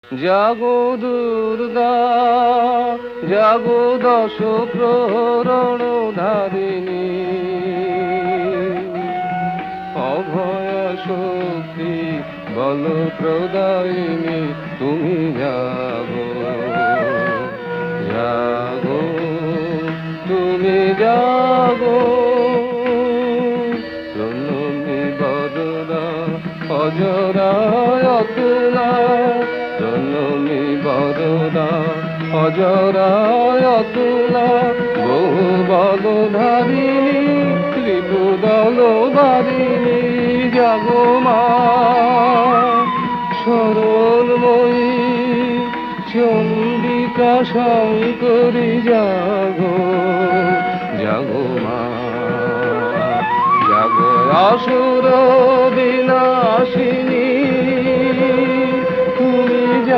জাগো দুর্গা জাগো দশ প্রহরণ ধারিণী, অভয় শক্তি বল প্রদায়িনী, তুমি জাগো জাগো তুমি জাগো। প্রণমী বরদা অজরায় অতুলা, প্রণমী বরদা অজরায় অতুলা, বহু বলধারিণী ত্রিপুদল বারিণী, জাগো মা সরলময়ী চণ্ডিকা শঙ্করী, জাগো জাগো মা জাগো। আসুর বিনাশিনী